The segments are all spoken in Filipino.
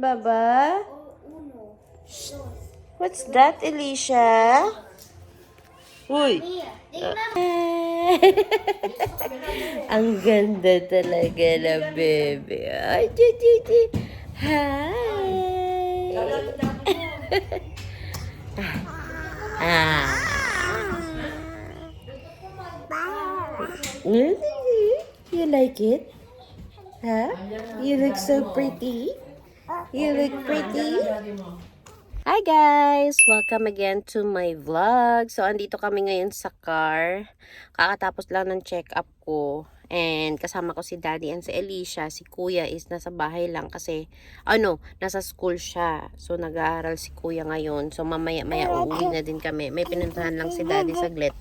Baba? What's that, Alicia? Uy! Ang ganda talaga na bebe. Ay, di. Hi! Ah. You like it? Huh? You look so pretty. You look pretty. Hi guys! Welcome again to my vlog. So, andito kami ngayon sa car. Kakatapos lang ng check-up ko. And kasama ko si Daddy and si Alicia. Si Kuya is nasa bahay lang kasi, nasa school siya. So, nag-aaral si Kuya ngayon. So, mamaya-maya uuwi na din kami. May pinuntahan lang si Daddy saglit.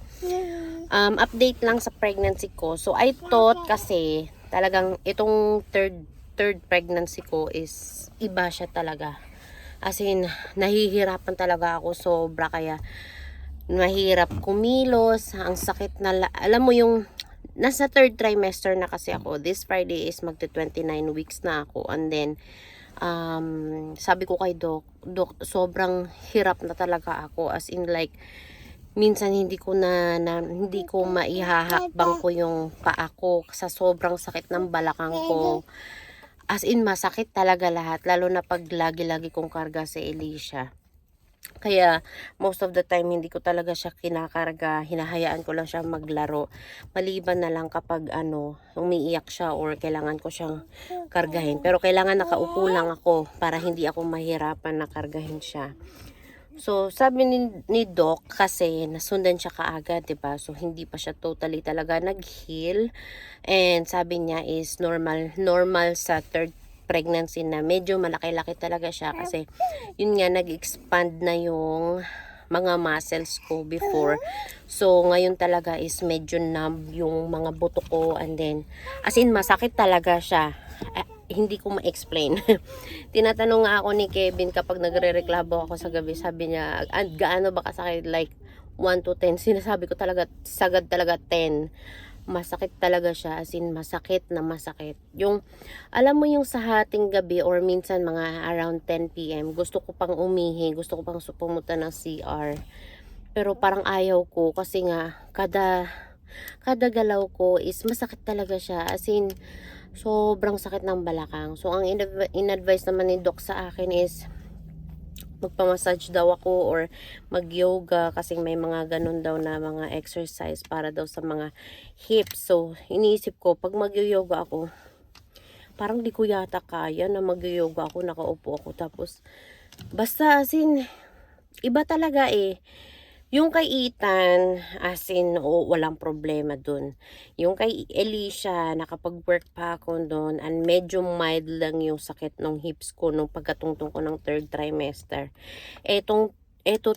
Update lang sa pregnancy ko. So, I thought kasi, talagang itong third pregnancy ko is iba siya talaga. As in, nahihirapan talaga ako sobra, kaya mahirap kumilos, ang sakit na, alam mo yung, nasa third trimester na kasi ako. This Friday is magto 29 weeks na ako. And then, sabi ko kay Doc, sobrang hirap na talaga ako. As in like, minsan hindi ko maihahakbang ko yung paa ko sa sobrang sakit ng balakang ko. As in, masakit talaga lahat. Lalo na pag lagi-lagi kong karga si Alicia. Kaya, most of the time, hindi ko talaga siya kinakarga. Hinahayaan ko lang siya maglaro. Maliban na lang kapag, umiiyak siya or kailangan ko siyang kargahin. Pero kailangan nakaupo lang ako para hindi ako mahirapan na kargahin siya. So, sabi ni Doc kasi nasundan siya kaagad, 'di ba? So, hindi pa siya totally talaga nag-heal. And sabi niya is normal sa third pregnancy na medyo malaki-laki talaga siya kasi yun nga nag-expand na yung mga muscles ko before. So, ngayon talaga is medyo numb yung mga buto ko, and then as in masakit talaga siya. Hindi ko ma-explain. Tinatanong nga ako ni Kevin kapag nagre-reklamo ako sa gabi, sabi niya, gaano ba kasakit? Like 1 to 10. Sinasabi ko talaga, sagad talaga 10. Masakit talaga siya, as in masakit na masakit. Yung, alam mo yung sa hating gabi or minsan mga around 10 PM, gusto ko pang umihi, gusto ko pang pumunta ng CR. Pero parang ayaw ko kasi nga, kada galaw ko is masakit talaga siya. As in, sobrang sakit ng balakang. So, ang in-advise naman ni Doc sa akin is magpamassage daw ako or mag-yoga kasi may mga ganun daw na mga exercise para daw sa mga hips. So, iniisip ko, pag mag-yoga ako, parang di ko yata kaya na mag-yoga ako, nakaupo ako. Tapos, basta as in, iba talaga eh. Yung kay Ethan, as in, walang problema dun. Yung kay Alicia, nakapag-work pa ako dun, and medyo mild lang yung sakit ng hips ko nung pagkatungtong ko ng third trimester. Eto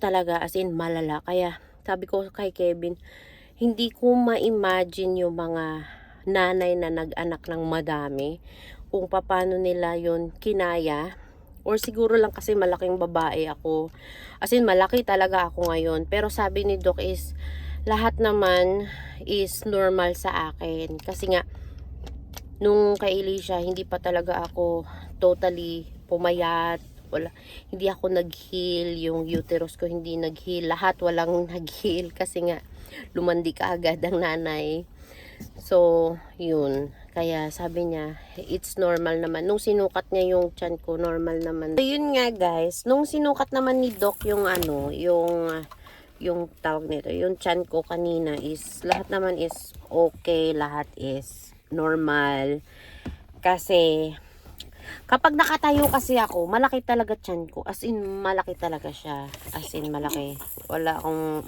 talaga, as in, malala. Kaya, sabi ko kay Kevin, hindi ko ma-imagine yung mga nanay na nag-anak ng madami, kung paano nila yun kinaya. Or siguro lang kasi malaking babae ako. As in, malaki talaga ako ngayon. Pero sabi ni Doc is, lahat naman is normal sa akin. Kasi nga, nung kay Alicia, hindi pa talaga ako totally pumayat. Hindi ako nag-heal. Yung uterus ko hindi nag-heal. Lahat walang nag-heal. Kasi nga, lumandi ka agad ang nanay. So, yun. Kaya sabi niya, it's normal naman. Nung sinukat niya yung tiyan ko, normal naman. So, yun nga guys, nung sinukat naman ni Doc yung yung tawag nito, yung tiyan ko kanina is, lahat naman is okay, lahat is normal. Kasi, kapag nakatayo kasi ako, malaki talaga tiyan ko. As in, malaki talaga siya. As in, malaki. Wala akong,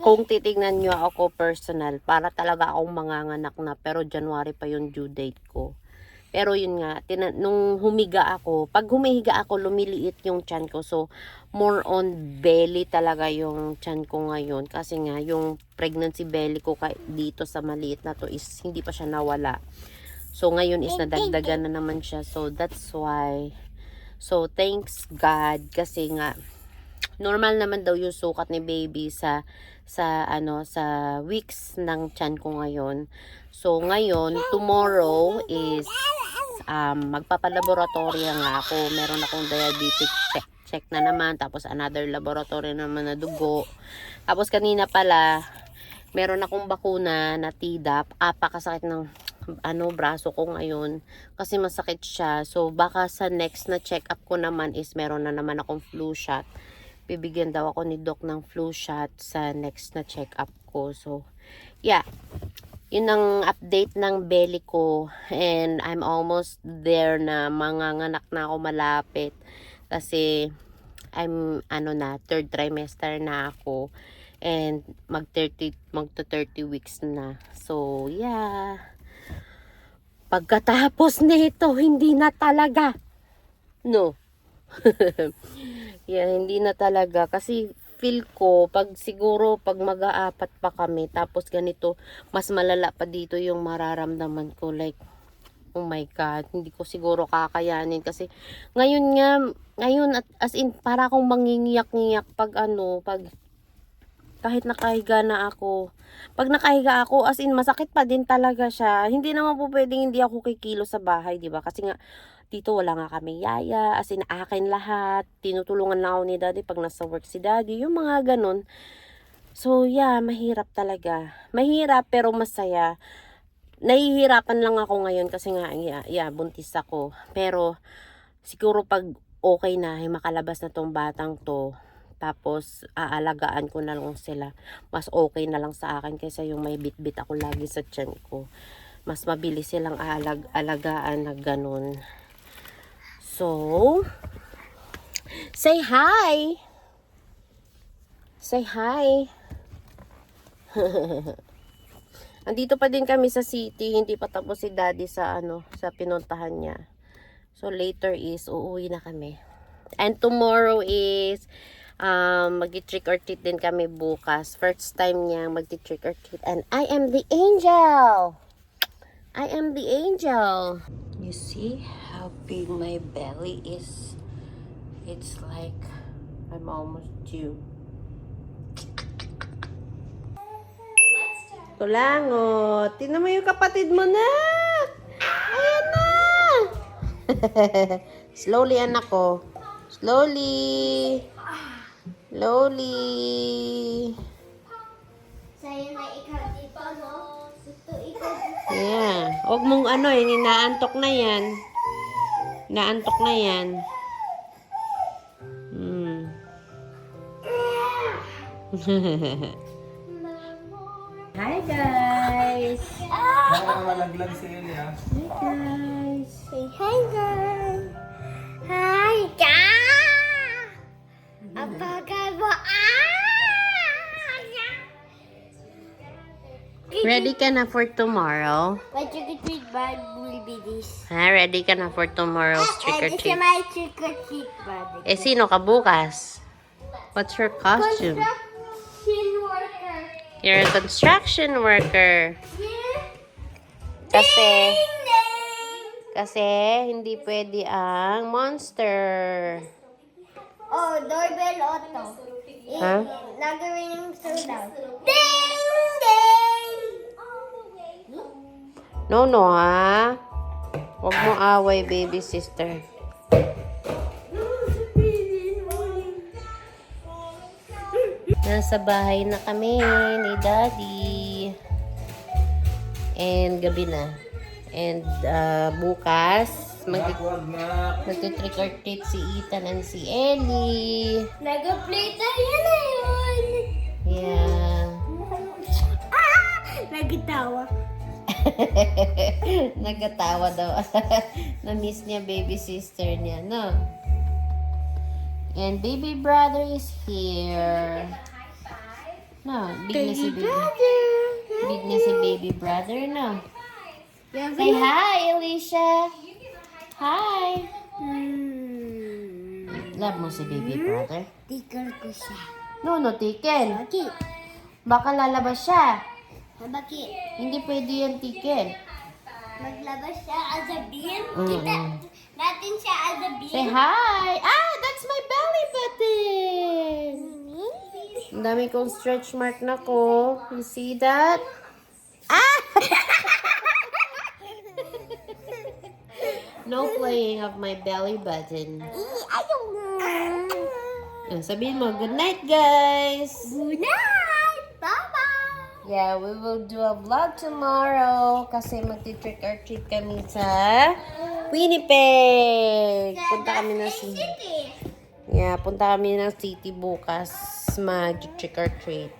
kung titingnan nyo ako personal, para talaga akong manganganak na, pero January pa yung due date ko. Pero yun nga, nung humiga ako, pag humihiga ako, lumiliit yung tiyan ko. So, more on belly talaga yung tiyan ko ngayon. Kasi nga, yung pregnancy belly ko dito sa maliit na to is hindi pa siya nawala. So, ngayon is nadagdagan na naman siya. So, that's why. So, thanks God. Kasi nga, normal naman daw yung sukat ni baby sa weeks ng tiyan ko ngayon. So, ngayon, tomorrow is magpapalaboratory nga ako. Meron akong diabetic check na naman, tapos another laboratory naman na dugo. Tapos kanina pala, meron akong bakuna na Tdap. Apakasakit ng braso ko ngayon kasi masakit siya. So baka sa next na check up ko naman is meron na naman akong flu shot. Bibigyan daw ako ni doc ng flu shot sa next na check up ko. So yeah, yun ang update ng belly ko, and I'm almost there na, manganganak na ako malapit kasi I'm third trimester na ako, and magto 30 weeks na. So yeah, pagkatapos nito hindi na talaga, no. Yeah, hindi na talaga kasi feel ko pag mag-aapat pa kami tapos ganito, mas malala pa dito yung mararamdaman ko, like oh my god, hindi ko siguro kakayanin kasi ngayon as in para akong mangingiyak-ngiyak pag kahit nakahiga na ako. Pag nakahiga ako, as in masakit pa din talaga siya. Hindi naman po pwedeng hindi ako kikilo sa bahay, di ba? Kasi nga dito wala nga kami yaya, as in akin lahat. Tinutulungan lang ako ni daddy pag nasa work si daddy, yung mga ganun. So yeah, mahirap talaga. Mahirap pero masaya. Nahihirapan lang ako ngayon kasi nga buntis ako. Pero siguro pag okay na, makalabas na tong batang to, tapos aalagaan ko na lang sila, mas okay na lang sa akin kaysa yung may bit-bit ako lagi sa tiyan ko. Mas mabilis silang alagaan na ganun. So, say hi! Say hi! Andito pa din kami sa city, hindi pa tapos si daddy sa sa pinuntahan niya. So later is uuwi na kami. And tomorrow is mag-trick or treat din kami bukas. First time niya mag-trick or treat, and I am the angel. I am the angel. You see how big my belly is? It's like I'm almost due. Kulangot. Tingnan mo yung kapatid mo na. Ayan na. Slowly, anak ko. Slowly. Slowly. Sa'yo na ikaw dito, no? Ito ikaw. Yeah. Huwag mong inaantok na yan. Naantok na yan. Hi guys! Malaglag si Elia. Hi guys! Say hi, guys. Hi, guys. Apagay mo, Ready ka na for tomorrow? What you could treat by Bully Biddies. Ha? Ready ka na for tomorrow's trick or And treat? it's my trick or treat, buddy. Eh, sino ka bukas? What's your costume? Construction worker. You're a construction worker. Yeah. Kasi, Ding, ding. kasi hindi pwede ang monster. Oh, doorbell auto. Ha? Nagawin yung slowdown. Ding, ding. No, ha? Huwag mo away, baby sister. Nasa bahay na kami ni daddy. And gabi na. And bukas, magti-trick or treat si Ethan and si Ellie. Nag-play tayo na yun. Yeah. Nagtawa. Nagkatawa daw. Na-miss niya baby sister niya, no? And baby brother is here. No, big na si baby. Big na si baby brother, no? Say hi, Alicia. Hi. Love mo si baby brother? Tikal ko siya. No, tiken. Bakit? Baka lalabas siya. Bakit? Hindi pwede yan, tiken. Maglabas siya as a bean? Mm-mm. Kita natin siya as a bean. Say hi. Ah, that's my belly button. Ang dami kong stretch mark na ko. You see that? Ah! No playing of my belly button. Ayaw. Sabihin mo, good night, guys! Good night. Bye-bye. Yeah, we will do a vlog tomorrow kasi magti-trick or treat kami sa Winnipeg. Punta kami ng City. Yeah, punta kami ng city bukas mag-trick or treat.